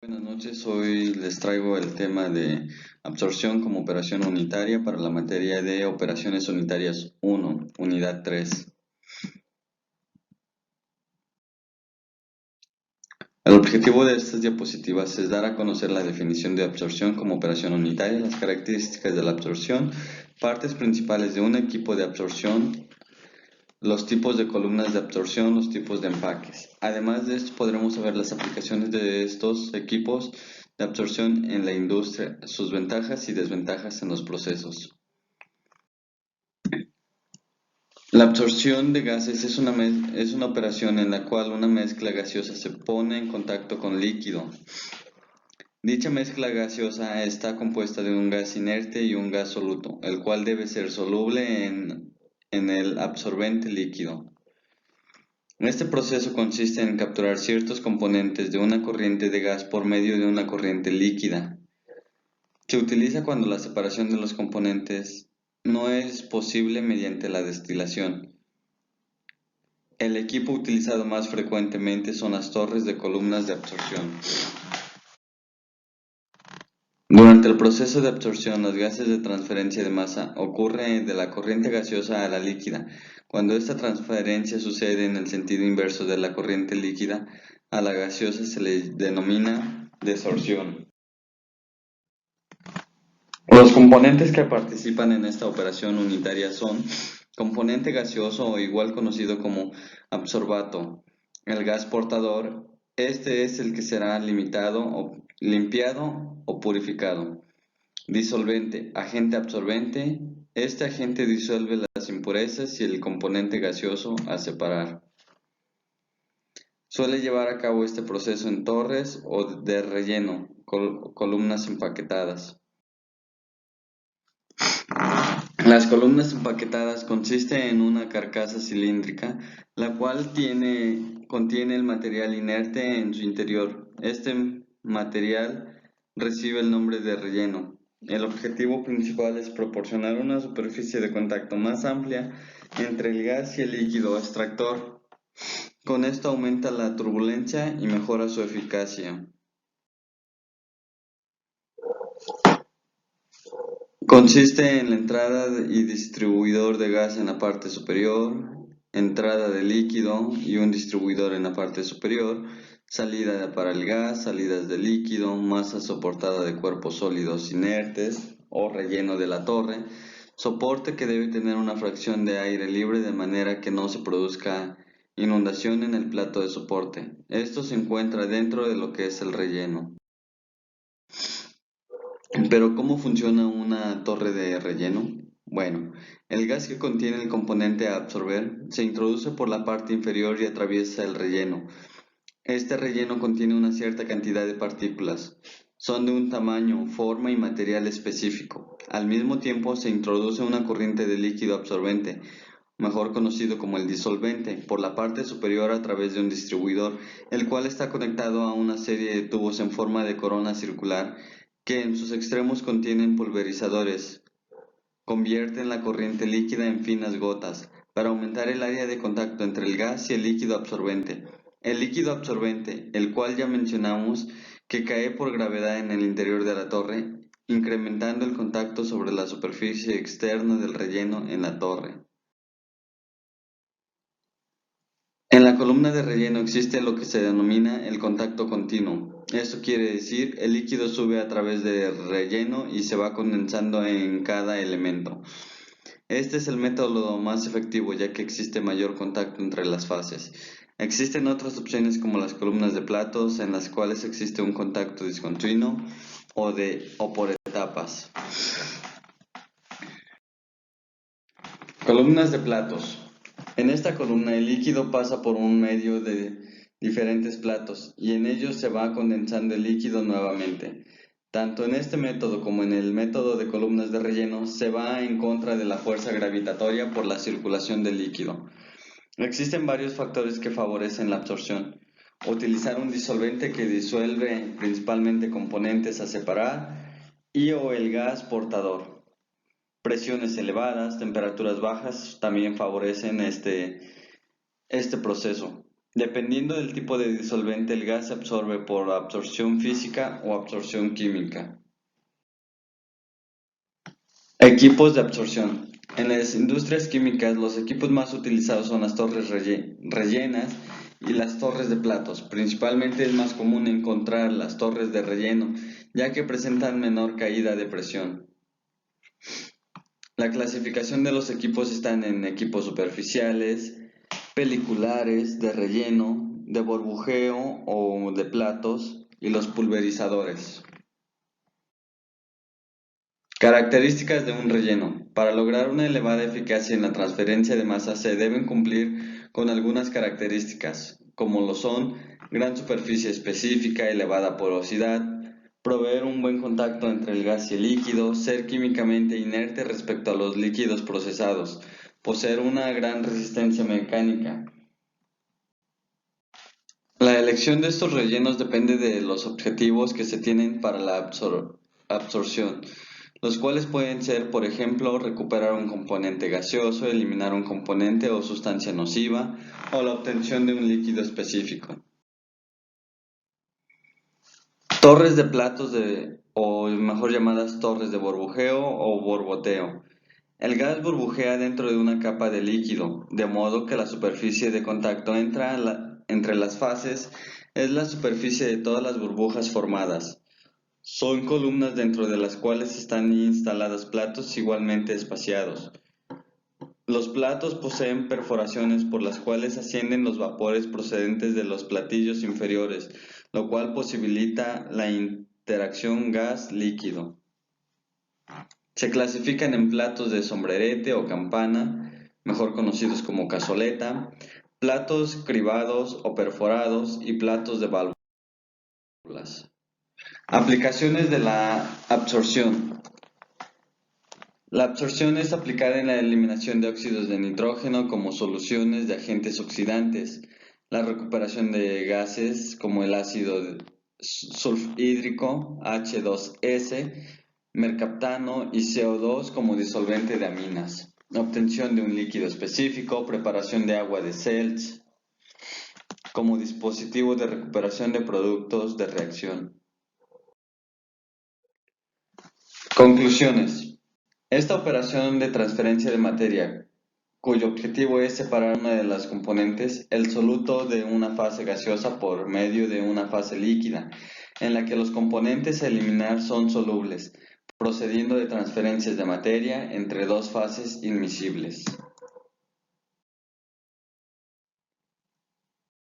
Buenas noches, hoy les traigo el tema de absorción como operación unitaria para la materia de operaciones unitarias 1, unidad 3. El objetivo de estas diapositivas es dar a conocer la definición de absorción como operación unitaria, las características de la absorción, partes principales de un equipo de absorción, los tipos de columnas de absorción, los tipos de empaques. Además de esto, podremos ver las aplicaciones de estos equipos de absorción en la industria, sus ventajas y desventajas en los procesos. La absorción de gases es una operación en la cual una mezcla gaseosa se pone en contacto con líquido. Dicha mezcla gaseosa está compuesta de un gas inerte y un gas soluto, el cual debe ser soluble en el absorbente líquido. Este proceso consiste en capturar ciertos componentes de una corriente de gas por medio de una corriente líquida. Se utiliza cuando la separación de los componentes no es posible mediante la destilación. El equipo utilizado más frecuentemente son las torres de columnas de absorción. Durante el proceso de absorción, los gases de transferencia de masa ocurren de la corriente gaseosa a la líquida. Cuando esta transferencia sucede en el sentido inverso de la corriente líquida a la gaseosa se le denomina desorción. Los componentes que participan en esta operación unitaria son componente gaseoso o igual conocido como absorbato, el gas portador. Este es el que será limpiado o purificado. Disolvente, agente absorbente. Este agente disuelve las impurezas y el componente gaseoso a separar. Suele llevar a cabo este proceso en torres o de relleno, columnas empaquetadas. Las columnas empaquetadas consisten en una carcasa cilíndrica, la cual contiene el material inerte en su interior. Este material recibe el nombre de relleno. El objetivo principal es proporcionar una superficie de contacto más amplia entre el gas y el líquido extractor. Con esto aumenta la turbulencia y mejora su eficacia. Consiste en la entrada y distribuidor de gas en la parte superior, entrada de líquido y un distribuidor en la parte superior, salida para el gas, salidas de líquido, masa soportada de cuerpos sólidos inertes o relleno de la torre, soporte que debe tener una fracción de aire libre de manera que no se produzca inundación en el plato de soporte. Esto se encuentra dentro de lo que es el relleno. Pero ¿cómo funciona una torre de relleno? Bueno, el gas que contiene el componente a absorber se introduce por la parte inferior y atraviesa el relleno. Este relleno contiene una cierta cantidad de partículas. Son de un tamaño, forma y material específico. Al mismo tiempo se introduce una corriente de líquido absorbente, mejor conocido como el disolvente, por la parte superior a través de un distribuidor, el cual está conectado a una serie de tubos en forma de corona circular que en sus extremos contienen pulverizadores. Convierten la corriente líquida en finas gotas para aumentar el área de contacto entre el gas y el líquido absorbente. El líquido absorbente, el cual ya mencionamos, que cae por gravedad en el interior de la torre, incrementando el contacto sobre la superficie externa del relleno en la torre. En la columna de relleno existe lo que se denomina el contacto continuo. Esto quiere decir, el líquido sube a través del relleno y se va condensando en cada elemento. Este es el método más efectivo ya que existe mayor contacto entre las fases. Existen otras opciones como las columnas de platos en las cuales existe un contacto discontinuo o por etapas. Columnas de platos. En esta columna el líquido pasa por un medio de diferentes platos y en ellos se va condensando el líquido nuevamente. Tanto en este método como en el método de columnas de relleno se va en contra de la fuerza gravitatoria por la circulación del líquido. Existen varios factores que favorecen la absorción. Utilizar un disolvente que disuelve principalmente componentes a separar o el gas portador. Presiones elevadas, temperaturas bajas también favorecen este proceso. Dependiendo del tipo de disolvente, el gas se absorbe por absorción física o absorción química. Equipos de absorción. En las industrias químicas, los equipos más utilizados son las torres rellenas y las torres de platos. Principalmente es más común encontrar las torres de relleno, ya que presentan menor caída de presión. La clasificación de los equipos están en equipos superficiales, peliculares, de relleno, de burbujeo o de platos y los pulverizadores. Características de un relleno. Para lograr una elevada eficacia en la transferencia de masa se deben cumplir con algunas características, como lo son gran superficie específica, elevada porosidad, proveer un buen contacto entre el gas y el líquido, ser químicamente inerte respecto a los líquidos procesados, poseer una gran resistencia mecánica. La elección de estos rellenos depende de los objetivos que se tienen para la absorción, los cuales pueden ser, por ejemplo, recuperar un componente gaseoso, eliminar un componente o sustancia nociva, o la obtención de un líquido específico. Torres de platos o mejor llamadas torres de burbujeo o borboteo. El gas burbujea dentro de una capa de líquido, de modo que la superficie de contacto entre las fases es la superficie de todas las burbujas formadas. Son columnas dentro de las cuales están instalados platos igualmente espaciados. Los platos poseen perforaciones por las cuales ascienden los vapores procedentes de los platillos inferiores, lo cual posibilita la interacción gas-líquido. Se clasifican en platos de sombrerete o campana, mejor conocidos como cazoleta, platos cribados o perforados y platos de válvulas. Aplicaciones de la absorción. La absorción es aplicada en la eliminación de óxidos de nitrógeno como soluciones de agentes oxidantes, la recuperación de gases como el ácido sulfhídrico, H2S, mercaptano y CO2 como disolvente de aminas, obtención de un líquido específico, preparación de agua de Seltz como dispositivo de recuperación de productos de reacción. Conclusiones. Esta operación de transferencia de materia, cuyo objetivo es separar una de las componentes, el soluto, de una fase gaseosa por medio de una fase líquida, en la que los componentes a eliminar son solubles, procediendo de transferencias de materia entre dos fases inmiscibles.